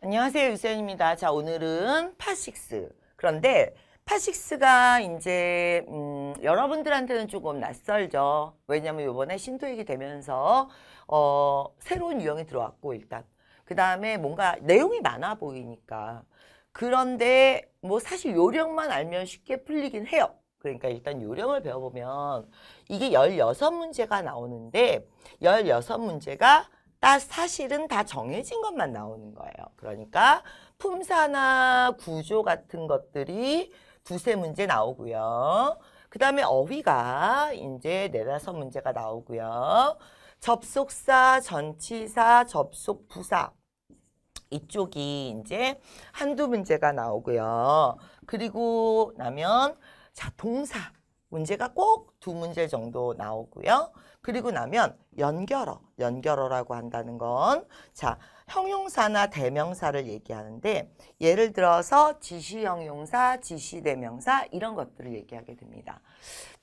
안녕하세요, 유세연입니다. 자, 오늘은 파6. 그런데 파6가 이제 여러분들한테는 조금 낯설죠. 왜냐면 이번에 신도익이 되면서 새로운 유형이 들어왔고 일단 그 다음에 뭔가 내용이 많아 보이니까 그런데 뭐 사실 요령만 알면 쉽게 풀리긴 해요. 그러니까 일단 요령을 배워보면 이게 16문제가 나오는데 16문제가 사실은 다 정해진 것만 나오는 거예요. 그러니까 품사나 구조 같은 것들이 두세 문제 나오고요. 그 다음에 어휘가 이제 네다섯 문제가 나오고요. 접속사, 전치사, 접속부사 이쪽이 이제 한두 문제가 나오고요. 그리고 나면 자, 동사 문제가 꼭 두 문제 정도 나오고요. 그리고 나면 연결어라고 한다는 건 자, 형용사나 대명사를 얘기하는데 예를 들어서 지시형용사, 지시대명사 이런 것들을 얘기하게 됩니다.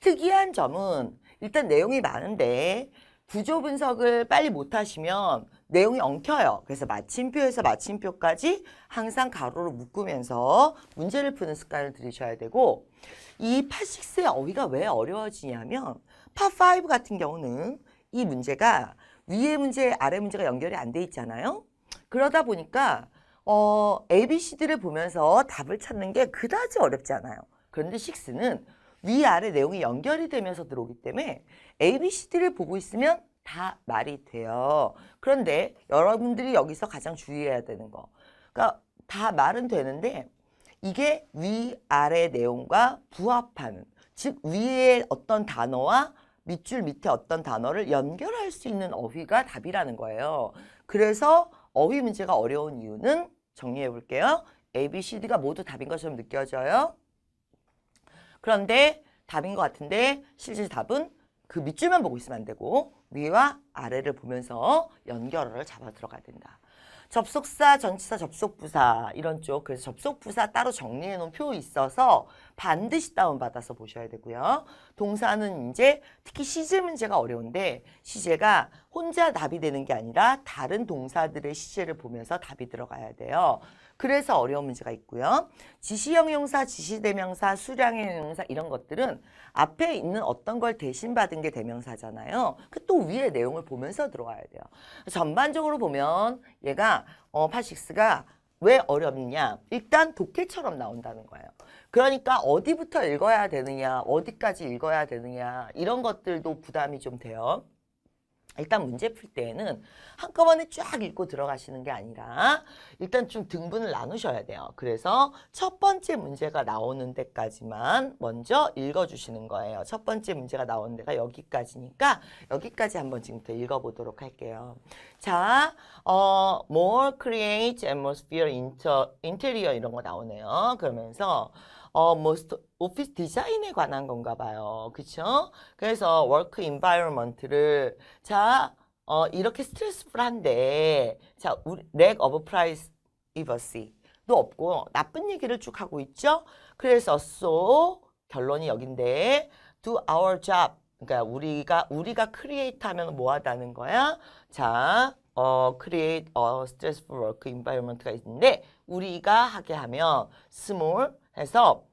특이한 점은 일단 내용이 많은데 구조 분석을 빨리 못하시면 내용이 엉켜요. 그래서 마침표에서 마침표까지 항상 가로로 묶으면서 문제를 푸는 습관을 들이셔야 되고 이 파6의 어휘가 왜 어려워지냐면 파5 같은 경우는 이 문제가 위에 문제, 아래 문제가 연결이 안 돼 있잖아요. 그러다 보니까 ABCD를 보면서 답을 찾는 게 그다지 어렵지 않아요. 그런데 6는 위아래 내용이 연결이 되면서 들어오기 때문에 ABCD를 보고 있으면 다 말이 돼요. 그런데 여러분들이 여기서 가장 주의해야 되는 거. 그러니까 다 말은 되는데 이게 위아래 내용과 부합하는, 즉 위에 어떤 단어와 밑줄 밑에 어떤 단어를 연결할 수 있는 어휘가 답이라는 거예요. 그래서 어휘 문제가 어려운 이유는 정리해 볼게요. ABCD가 모두 답인 것처럼 느껴져요. 그런데 답인 것 같은데 실제 답은 그 밑줄만 보고 있으면 안 되고 위와 아래를 보면서 연결어를 잡아 들어가야 된다. 접속사, 전치사, 접속부사 이런 쪽 그래서 접속부사 따로 정리해 놓은 표 있어서 반드시 다운받아서 보셔야 되고요. 동사는 이제 특히 시제 문제가 어려운데 시제가 혼자 답이 되는 게 아니라 다른 동사들의 시제를 보면서 답이 들어가야 돼요. 그래서 어려운 문제가 있고요. 지시형용사, 지시대명사, 수량의 형용사 이런 것들은 앞에 있는 어떤 걸 대신 받은 게 대명사잖아요. 그 또 위에 내용을 보면서 들어와야 돼요. 전반적으로 보면 얘가 파6가 왜 어렵냐? 일단 독해처럼 나온다는 거예요. 그러니까 어디부터 읽어야 되느냐, 어디까지 읽어야 되느냐 이런 것들도 부담이 좀 돼요. 일단 문제 풀 때에는 한꺼번에 쫙 읽고 들어가시는 게 아니라 일단 좀 등분을 나누셔야 돼요. 그래서 첫 번째 문제가 나오는 데까지만 먼저 읽어주시는 거예요. 첫 번째 문제가 나오는 데가 여기까지니까 여기까지 한번 지금부터 읽어보도록 할게요. 자, more create atmosphere interior 이런 거 나오네요. 그러면서 뭐 오피스 디자인에 관한 건가 봐요. 그쵸? 그래서 워크 인바이러먼트를 자, 이렇게 스트레스풀한데 자, lack of privacy도 없고 나쁜 얘기를 쭉 하고 있죠? 그래서 so 결론이 여긴데 do our job 그러니까 우리가 create 하면 뭐 하다는 거야? 자, create a stressful work environment가 있는데 우리가 하게 하면 small 해서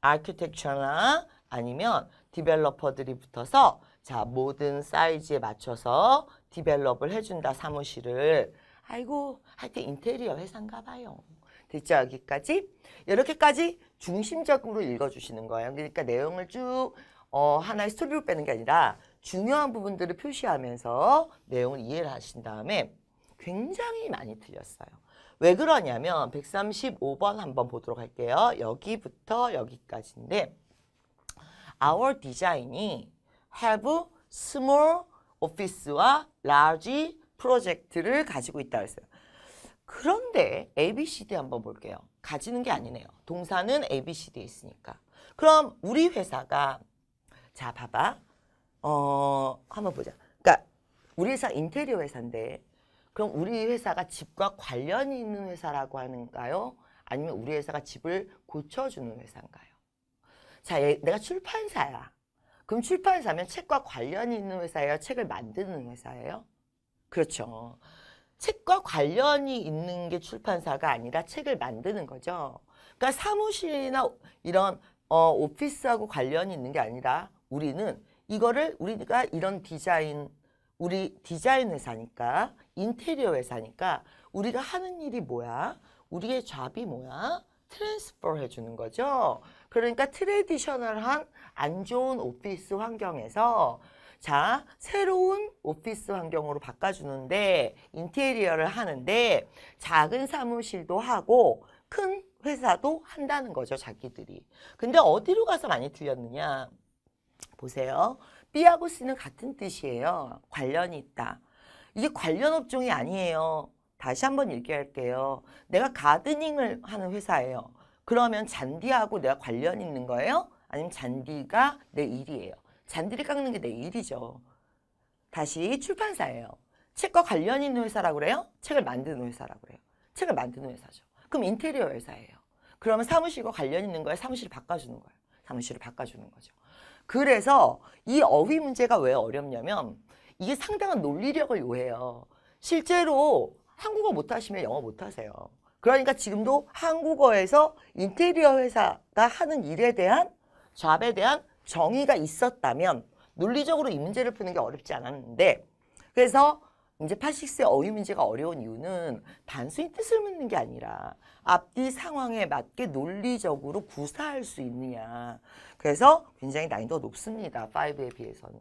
아키텍처나 아니면 디벨로퍼들이 붙어서 자 모든 사이즈에 맞춰서 디벨롭을 해준다 사무실을 아이고 하여튼 인테리어 회사인가 봐요. 됐죠? 여기까지? 이렇게까지 중심적으로 읽어주시는 거예요. 그러니까 내용을 쭉 하나의 스토리로 빼는 게 아니라 중요한 부분들을 표시하면서 내용을 이해를 하신 다음에 굉장히 많이 틀렸어요. 왜 그러냐면 135번 한번 보도록 할게요. 여기부터 여기까지인데 Our design이 have small office와 large project를 가지고 있다고 했어요. 그런데 ABCD 한번 볼게요. 가지는 게 아니네요. 동사는 ABCD에 있으니까. 그럼 우리 회사가 자 봐봐. 한번 보자. 그러니까 우리 회사 인테리어 회사인데 그럼 우리 회사가 집과 관련이 있는 회사라고 하는가요? 아니면 우리 회사가 집을 고쳐주는 회사인가요? 자, 내가 출판사야. 그럼 출판사면 책과 관련이 있는 회사예요? 책을 만드는 회사예요? 그렇죠. 책과 관련이 있는 게 출판사가 아니라 책을 만드는 거죠. 그러니까 사무실이나 이런 오피스하고 관련이 있는 게 아니라 우리는 이거를 우리가 이런 디자인 우리 디자인 회사니까 인테리어 회사니까 우리가 하는 일이 뭐야? 우리의 잡이 뭐야? 트랜스퍼 해주는 거죠. 그러니까 트레디셔널한 안 좋은 오피스 환경에서 자 새로운 오피스 환경으로 바꿔주는데 인테리어를 하는데 작은 사무실도 하고 큰 회사도 한다는 거죠. 자기들이. 근데 어디로 가서 많이 틀렸느냐. 보세요. B하고 C는 같은 뜻이에요. 관련이 있다. 이게 관련 업종이 아니에요. 다시 한번 얘기할게요. 내가 가드닝을 하는 회사예요. 그러면 잔디하고 내가 관련 있는 거예요? 아니면 잔디가 내 일이에요? 잔디를 깎는 게 내 일이죠. 다시 출판사예요. 책과 관련 있는 회사라고 그래요? 책을 만드는 회사라고 그래요. 책을 만드는 회사죠. 그럼 인테리어 회사예요. 그러면 사무실과 관련 있는 거에 사무실을 바꿔주는 거예요. 사무실을 바꿔주는 거죠. 그래서 이 어휘 문제가 왜 어렵냐면 이게 상당한 논리력을 요해요. 실제로 한국어 못하시면 영어 못하세요. 그러니까 지금도 한국어에서 인테리어 회사가 하는 일에 대한 잡에 대한 정의가 있었다면 논리적으로 이 문제를 푸는 게 어렵지 않았는데 그래서 이제 파식스의 어휘 문제가 어려운 이유는 단순히 뜻을 묻는 게 아니라 앞뒤 상황에 맞게 논리적으로 구사할 수 있느냐. 그래서 굉장히 난이도가 높습니다. 5에 비해서는.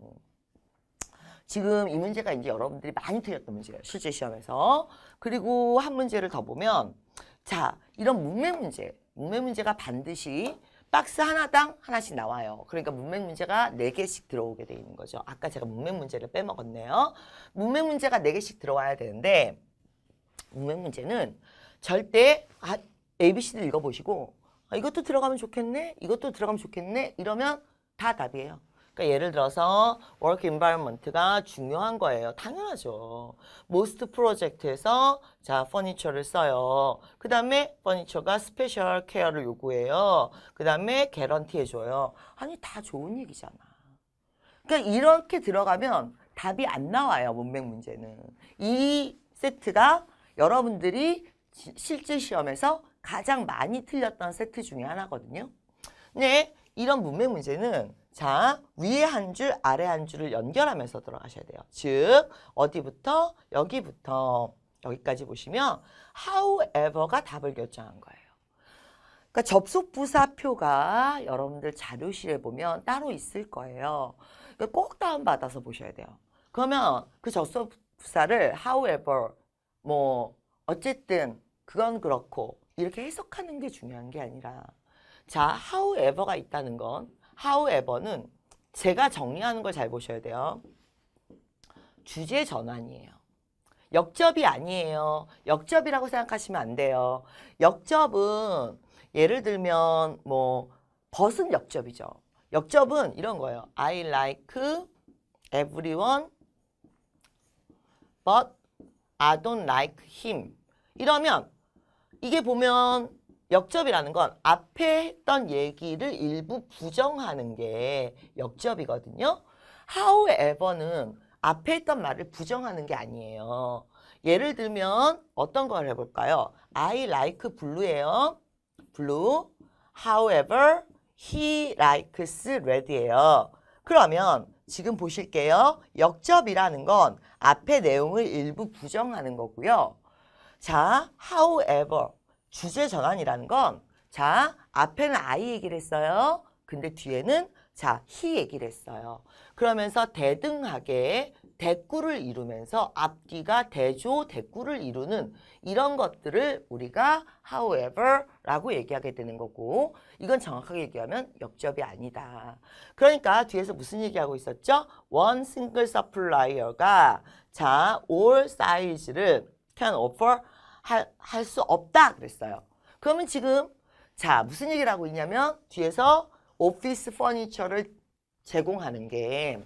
지금 이 문제가 이제 여러분들이 많이 틀렸던 문제예요. 실제 시험에서. 그리고 한 문제를 더 보면 자, 이런 문맥 문제가 반드시 박스 하나당 하나씩 나와요. 그러니까 문맥 문제가 4개씩 들어오게 돼 있는 거죠. 아까 제가 문맥 문제를 빼먹었네요. 문맥 문제가 4개씩 들어와야 되는데 문맥 문제는 절대 ABC를 읽어보시고 이것도 들어가면 좋겠네, 이것도 들어가면 좋겠네 이러면 다 답이에요. 그러니까 예를 들어서 work environment가 중요한 거예요. 당연하죠. most 프로젝트에서 자 퍼니처를 써요. 그 다음에 퍼니처가 스페셜 케어를 요구해요. 그 다음에 개런티 해줘요. 아니 다 좋은 얘기잖아. 그러니까 이렇게 들어가면 답이 안 나와요. 문맥 문제는. 이 세트가 여러분들이 실제 시험에서 가장 많이 틀렸던 세트 중에 하나거든요. 네, 이런 문맥 문제는 자 위에 한 줄 아래 한 줄을 연결하면서 들어가셔야 돼요. 즉 어디부터 여기부터 여기까지 보시면 however가 답을 결정한 거예요. 그러니까 접속 부사표가 여러분들 자료실에 보면 따로 있을 거예요. 그러니까 꼭 다운받아서 보셔야 돼요. 그러면 그 접속 부사를 however 뭐 어쨌든 그건 그렇고 이렇게 해석하는 게 중요한 게 아니라 자 however가 있다는 건 however는 제가 정리하는 걸 잘 보셔야 돼요. 주제 전환이에요. 역접이 아니에요. 역접이라고 생각하시면 안 돼요. 역접은 예를 들면 뭐 벗은 역접이죠. 역접은 이런 거예요. I like everyone but I don't like him. 이러면 이게 보면 역접이라는 건 앞에 했던 얘기를 일부 부정하는 게 역접이거든요. however는 앞에 했던 말을 부정하는 게 아니에요. 예를 들면 어떤 걸 해볼까요? I like blue예요. blue. However, he likes red예요. 그러면 지금 보실게요. 역접이라는 건 앞에 내용을 일부 부정하는 거고요. 자, however. 주제 전환이라는 건 자, 앞에는 I 얘기를 했어요. 근데 뒤에는 자, he 얘기를 했어요. 그러면서 대등하게 대꾸를 이루면서 앞뒤가 대조 대꾸를 이루는 이런 것들을 우리가 however 라고 얘기하게 되는 거고 이건 정확하게 얘기하면 역접이 아니다. 그러니까 뒤에서 무슨 얘기하고 있었죠? One single supplier가 자, all size를 can offer 할 수 없다 그랬어요. 그러면 지금 자 무슨 얘기를 하고 있냐면 뒤에서 오피스 퍼니처를 제공하는 게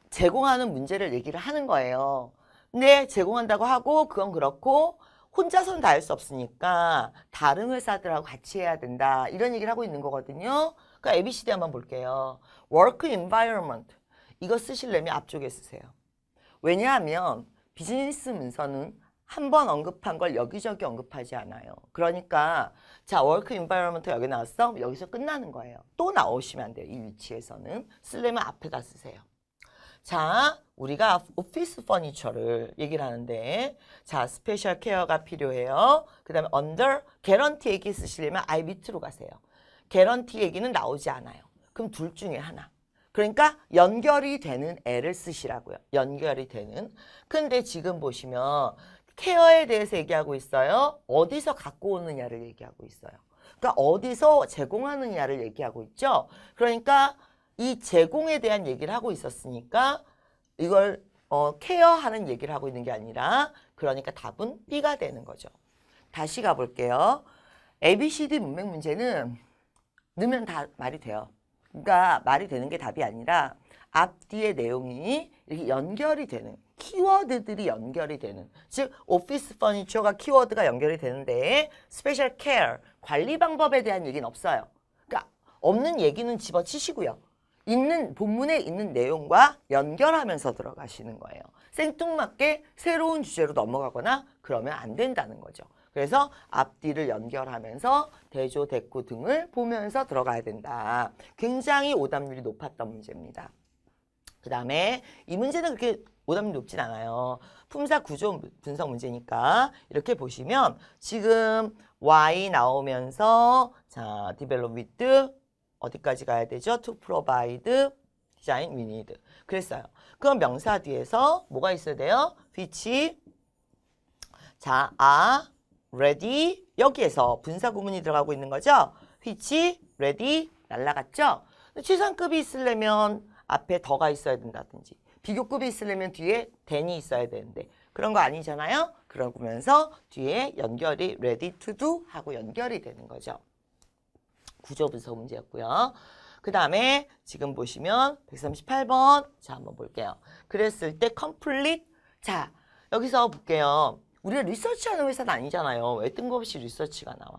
제공하는 문제를 얘기를 하는 거예요. 근데 제공한다고 하고 그건 그렇고 혼자서는 다 할 수 없으니까 다른 회사들하고 같이 해야 된다. 이런 얘기를 하고 있는 거거든요. 그러니까 ABCD 한번 볼게요. Work environment. 이거 쓰시려면 앞쪽에 쓰세요. 왜냐하면 비즈니스 문서는 한 번 언급한 걸 여기저기 언급하지 않아요. 그러니까 자, 워크 인바이러먼트 여기 나왔어? 여기서 끝나는 거예요. 또 나오시면 안 돼요. 이 위치에서는. 쓰려면 앞에다 쓰세요. 자, 우리가 오피스 퍼니처를 얘기를 하는데 자, 스페셜 케어가 필요해요. 그 다음에 under, 개런티 얘기 쓰시려면 I 밑으로 가세요. 개런티 얘기는 나오지 않아요. 그럼 둘 중에 하나. 그러니까 연결이 되는 애를 쓰시라고요. 연결이 되는. 근데 지금 보시면 케어에 대해서 얘기하고 있어요. 어디서 갖고 오느냐를 얘기하고 있어요. 그러니까 어디서 제공하느냐를 얘기하고 있죠. 그러니까 이 제공에 대한 얘기를 하고 있었으니까 이걸 케어하는 얘기를 하고 있는 게 아니라 그러니까 답은 B가 되는 거죠. 다시 가볼게요. ABCD 문맥 문제는 넣으면 다 말이 돼요. 그러니까 말이 되는 게 답이 아니라 앞뒤의 내용이 이렇게 연결이 되는 키워드들이 연결이 되는 즉 오피스 퍼니처가 키워드가 연결이 되는데 스페셜 케어 관리 방법에 대한 얘기는 없어요. 그러니까 없는 얘기는 집어치시고요. 있는 본문에 있는 내용과 연결하면서 들어가시는 거예요. 생뚱맞게 새로운 주제로 넘어가거나 그러면 안 된다는 거죠. 그래서 앞뒤를 연결하면서 대조, 대꾸 등을 보면서 들어가야 된다. 굉장히 오답률이 높았던 문제입니다. 그 다음에 이 문제는 그렇게 오답률이 높진 않아요. 품사 구조 분석 문제니까 이렇게 보시면 지금 Y 나오면서 자, develop with 어디까지 가야 되죠? to provide design we need. 그랬어요. 그럼 명사 뒤에서 뭐가 있어야 돼요? which 자, are ready 여기에서 분사 구문이 들어가고 있는 거죠? which ready 날라갔죠? 최상급이 있으려면 앞에 더가 있어야 된다든지 비교급이 있으려면 뒤에 than이 있어야 되는데 그런 거 아니잖아요? 그러면서 뒤에 연결이 ready to do 하고 연결이 되는 거죠. 구조 분석 문제였고요. 그 다음에 지금 보시면 138번 자 한번 볼게요. 그랬을 때 complete 자 여기서 볼게요. 우리가 리서치하는 회사는 아니잖아요. 왜 뜬금없이 리서치가 나와.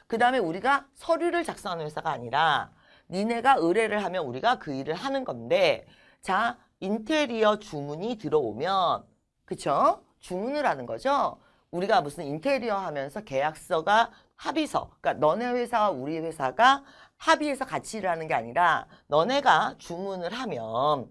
그 다음에 우리가 서류를 작성하는 회사가 아니라 니네가 의뢰를 하면 우리가 그 일을 하는 건데 자 인테리어 주문이 들어오면 그쵸? 주문을 하는 거죠. 우리가 무슨 인테리어 하면서 계약서가 합의서 그러니까 너네 회사와 우리 회사가 합의해서 같이 일하는 게 아니라 너네가 주문을 하면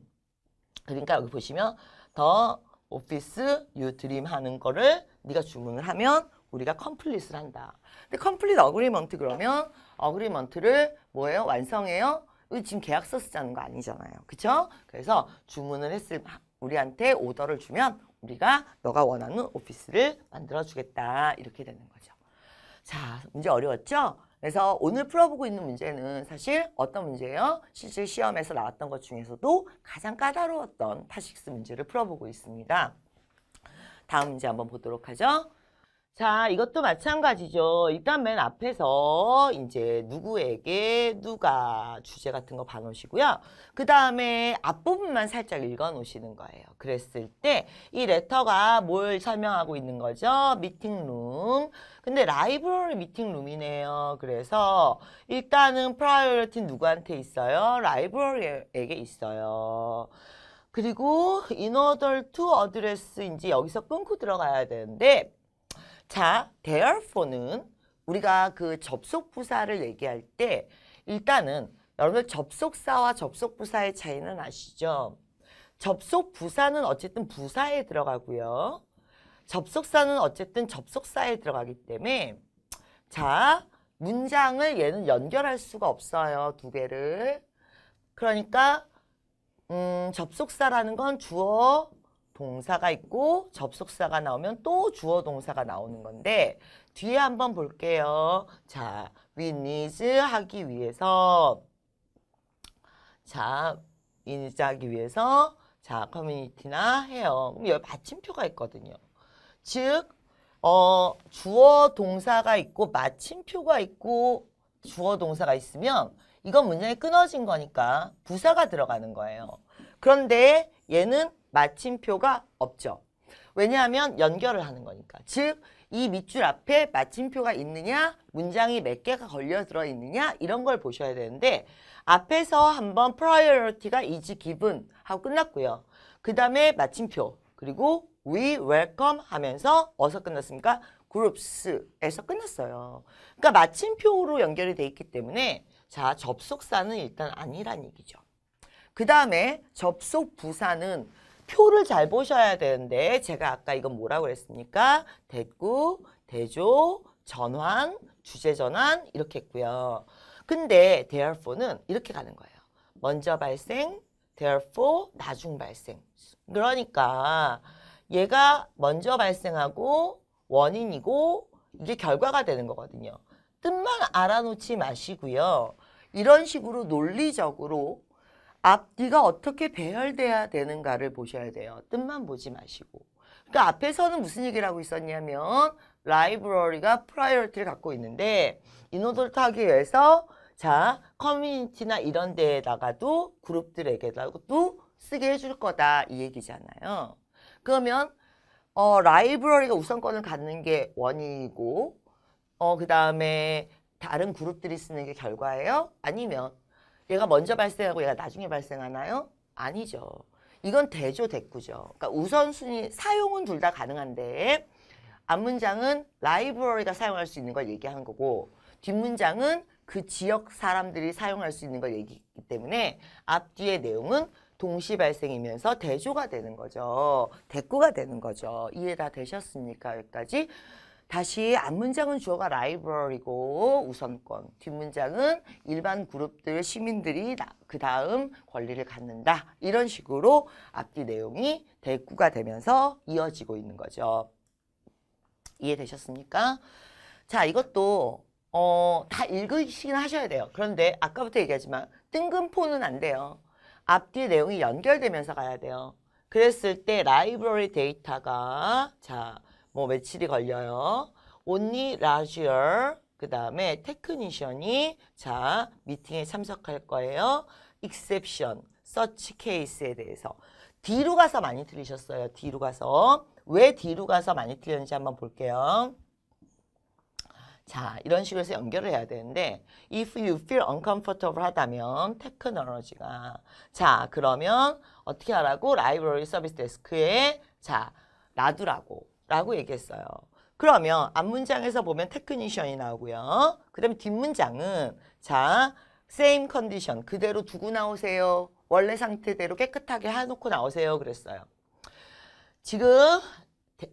그러니까 여기 보시면 더 오피스 유 드림 하는 거를 네가 주문을 하면 우리가 컴플릿을 한다. 근데 컴플릿 어그리먼트 그러면 어그리먼트를 뭐예요? 완성해요? 지금 계약서 쓰자는 거 아니잖아요. 그쵸? 그래서 주문을 했을 우리한테 오더를 주면 우리가 너가 원하는 오피스를 만들어주겠다. 이렇게 되는 거죠. 자, 문제 어려웠죠? 그래서 오늘 풀어보고 있는 문제는 사실 어떤 문제예요? 실제 시험에서 나왔던 것 중에서도 가장 까다로웠던 파식스 문제를 풀어보고 있습니다. 다음 문제 한번 보도록 하죠. 자, 이것도 마찬가지죠. 일단 맨 앞에서 이제 누구에게 누가 주제 같은 거 봐놓으시고요. 그 다음에 앞부분만 살짝 읽어 놓으시는 거예요. 그랬을 때 이 레터가 뭘 설명하고 있는 거죠? 미팅룸. 근데 라이브러리 미팅룸이네요. 그래서 일단은 프라이어리티는 누구한테 있어요? 라이브러리에게 있어요. 그리고 in order to address 이제 여기서 끊고 들어가야 되는데 자, therefore는 우리가 그 접속 부사를 얘기할 때 일단은 여러분들 접속사와 접속 부사의 차이는 아시죠? 접속 부사는 어쨌든 부사에 들어가고요. 접속사는 어쨌든 접속사에 들어가기 때문에 자, 문장을 얘는 연결할 수가 없어요. 두 개를. 그러니까 접속사라는 건 주어 동사가 있고 접속사가 나오면 또 주어 동사가 나오는 건데 뒤에 한번 볼게요. 자, we need 하기 위해서 자, need 하기 위해서 자, 커뮤니티나 해요. 그럼 여기 마침표가 있거든요. 즉, 주어 동사가 있고 마침표가 있고 주어 동사가 있으면 이건 문장이 끊어진 거니까 부사가 들어가는 거예요. 그런데 얘는 마침표가 없죠. 왜냐하면 연결을 하는 거니까. 즉, 이 밑줄 앞에 마침표가 있느냐, 문장이 몇 개가 걸려 들어있느냐 이런 걸 보셔야 되는데 앞에서 한번 priority가 is given 하고 끝났고요. 그 다음에 마침표, 그리고 we welcome 하면서 어디서 끝났습니까? groups에서 끝났어요. 그러니까 마침표로 연결이 돼 있기 때문에 자, 접속사는 일단 아니란 얘기죠. 그 다음에 접속 부사는 표를 잘 보셔야 되는데 제가 아까 이건 뭐라고 그랬습니까? 대구, 대조, 전환, 주제 전환 이렇게 했고요. 근데 therefore는 이렇게 가는 거예요. 먼저 발생, therefore 나중 발생. 그러니까 얘가 먼저 발생하고 원인이고 이게 결과가 되는 거거든요. 뜻만 알아놓지 마시고요. 이런 식으로 논리적으로 앞뒤가 어떻게 배열돼야 되는가를 보셔야 돼요. 뜻만 보지 마시고. 그러니까 앞에서는 무슨 얘기를 하고 있었냐면 라이브러리가 프라이어리티를 갖고 있는데 인원도를 하기 위해서 자 커뮤니티나 이런 데에다가도 그룹들에게도 쓰게 해줄 거다 이 얘기잖아요. 그러면 라이브러리가 우선권을 갖는 게 원인이고 그 다음에 다른 그룹들이 쓰는 게 결과예요? 아니면 얘가 먼저 발생하고 얘가 나중에 발생하나요? 아니죠. 이건 대조 대꾸죠. 그러니까 우선순위 사용은 둘 다 가능한데 앞문장은 라이브러리가 사용할 수 있는 걸 얘기한 거고 뒷문장은 그 지역 사람들이 사용할 수 있는 걸 얘기했기 때문에 앞뒤의 내용은 동시 발생이면서 대조가 되는 거죠. 대꾸가 되는 거죠. 이해 다 되셨습니까? 여기까지. 다시 앞문장은 주어가 라이브러리고 우선권, 뒷문장은 일반 그룹들, 시민들이 그 다음 권리를 갖는다. 이런 식으로 앞뒤 내용이 대꾸가 되면서 이어지고 있는 거죠. 이해되셨습니까? 자, 이것도 다 읽으시긴 하셔야 돼요. 그런데 아까부터 얘기하지만 뜬금포는 안 돼요. 앞뒤 내용이 연결되면서 가야 돼요. 그랬을 때 라이브러리 데이터가 자, 뭐 며칠이 걸려요. only larger 그 다음에 테크니션이 자 미팅에 참석할 거예요. exception, such case에 대해서 뒤로 가서 많이 틀리셨어요. 뒤로 가서 왜 뒤로 가서 많이 틀렸는지 한번 볼게요. 자, 이런 식으로 해서 연결을 해야 되는데 if you feel uncomfortable 하다면 테크놀로지가 자, 그러면 어떻게 하라고? 라이브러리 서비스 데스크에 자, 놔두라고 라고 얘기했어요. 그러면 앞문장에서 보면 테크니션이 나오고요. 그 다음에 뒷문장은 자, same condition 그대로 두고 나오세요. 원래 상태대로 깨끗하게 해놓고 나오세요. 그랬어요. 지금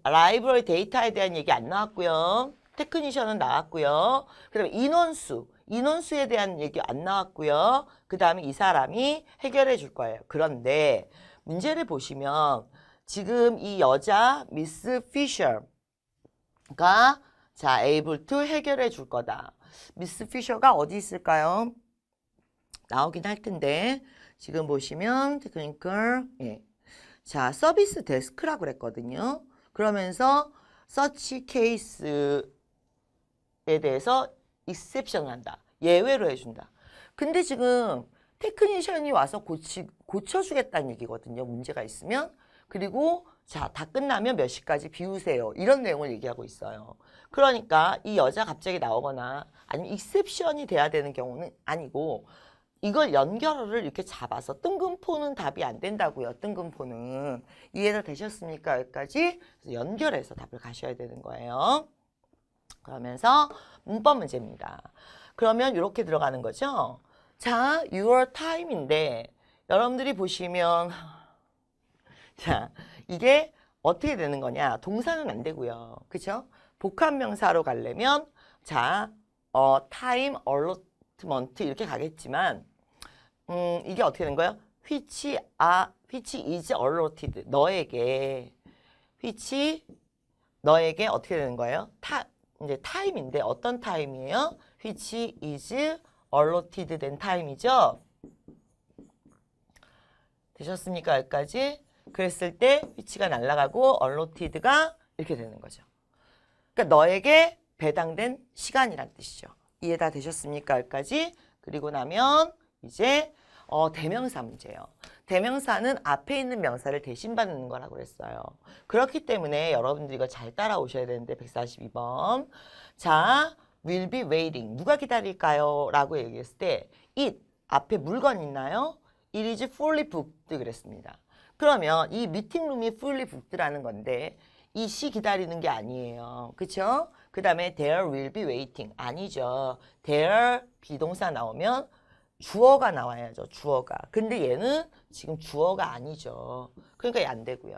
라이브러리 데이터에 대한 얘기 안 나왔고요. 테크니션은 나왔고요. 그 다음에 인원수에 대한 얘기 안 나왔고요. 그 다음에 이 사람이 해결해 줄 거예요. 그런데 문제를 보시면 지금 이 여자 미스 피셔가 자 able to 해결해 줄 거다. 미스 피셔가 어디 있을까요? 나오긴 할 텐데 지금 보시면 테크니컬 예. 자 서비스 데스크라고 그랬거든요. 그러면서 서치 케이스에 대해서 exception을 한다. 예외로 해준다. 근데 지금 테크니션이 와서 고쳐주겠다는 얘기거든요. 문제가 있으면. 그리고 자, 다 끝나면 몇 시까지 비우세요. 이런 내용을 얘기하고 있어요. 그러니까 이 여자 갑자기 나오거나 아니면 익셉션이 돼야 되는 경우는 아니고 이걸 연결을 이렇게 잡아서 뜬금포는 답이 안 된다고요. 뜬금포는. 이해가 되셨습니까? 여기까지. 그래서 연결해서 답을 가셔야 되는 거예요. 그러면서 문법 문제입니다. 그러면 이렇게 들어가는 거죠. 자, your time인데 여러분들이 보시면 자, 이게 어떻게 되는 거냐? 동사는 안 되고요. 그쵸? 복합명사로 가려면 자, time allotment 이렇게 가겠지만 이게 어떻게 된 거예요? which is allotted 너에게 어떻게 되는 거예요? 이제 time인데 어떤 time이에요? which is allotted 된 time이죠? 되셨습니까? 여기까지? 그랬을 때 which가 날아가고 allotted가 이렇게 되는 거죠. 그러니까 너에게 배당된 시간이란 뜻이죠. 이해 다 되셨습니까? 여기까지? 그리고 나면 이제 대명사 문제예요. 대명사는 앞에 있는 명사를 대신 받는 거라고 그랬어요. 그렇기 때문에 여러분들이 이거 잘 따라오셔야 되는데 142번 자, will be waiting 누가 기다릴까요? 라고 얘기했을 때 it 앞에 물건 있나요? It is fully booked 그랬습니다. 그러면 이 미팅룸이 fully booked라는 건데 이 시 기다리는 게 아니에요. 그쵸? 그 다음에 there will be waiting. 아니죠. there 비동사 나오면 주어가 나와야죠. 주어가. 근데 얘는 지금 주어가 아니죠. 그러니까 얘 안 되고요.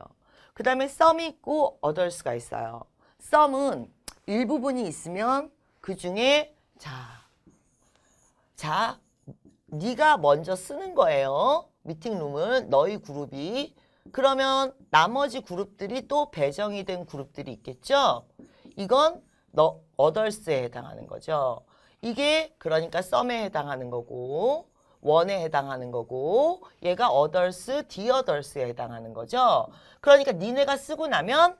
그 다음에 some이 있고 others가 있어요. some은 일부분이 있으면 그 중에 자, 네가 먼저 쓰는 거예요. 미팅룸을 너희 그룹이. 그러면 나머지 그룹들이 또 배정이 된 그룹들이 있겠죠. 이건 너 others에 해당하는 거죠. 이게 그러니까 some에 해당하는 거고 one에 해당하는 거고 얘가 others, the others에 해당하는 거죠. 그러니까 니네가 쓰고 나면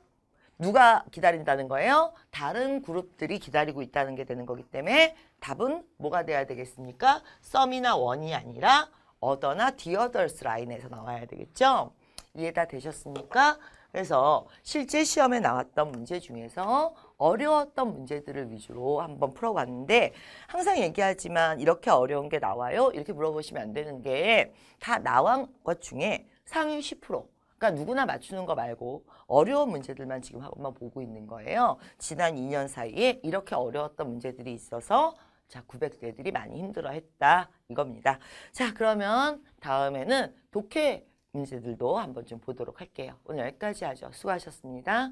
누가 기다린다는 거예요? 다른 그룹들이 기다리고 있다는 게 되는 거기 때문에 답은 뭐가 돼야 되겠습니까? some이나 one이 아니라 other나 the others 라인에서 나와야 되겠죠? 이해 다 되셨습니까? 그래서 실제 시험에 나왔던 문제 중에서 어려웠던 문제들을 위주로 한번 풀어봤는데 항상 얘기하지만 이렇게 어려운 게 나와요? 이렇게 물어보시면 안 되는 게 다 나온 것 중에 상위 10%. 그러니까 누구나 맞추는 거 말고 어려운 문제들만 지금 한번 보고 있는 거예요. 지난 2년 사이에 이렇게 어려웠던 문제들이 있어서 자, 900대들이 많이 힘들어했다 이겁니다. 자, 그러면 다음에는 독해 문제들도 한번 좀 보도록 할게요. 오늘 여기까지 하죠. 수고하셨습니다.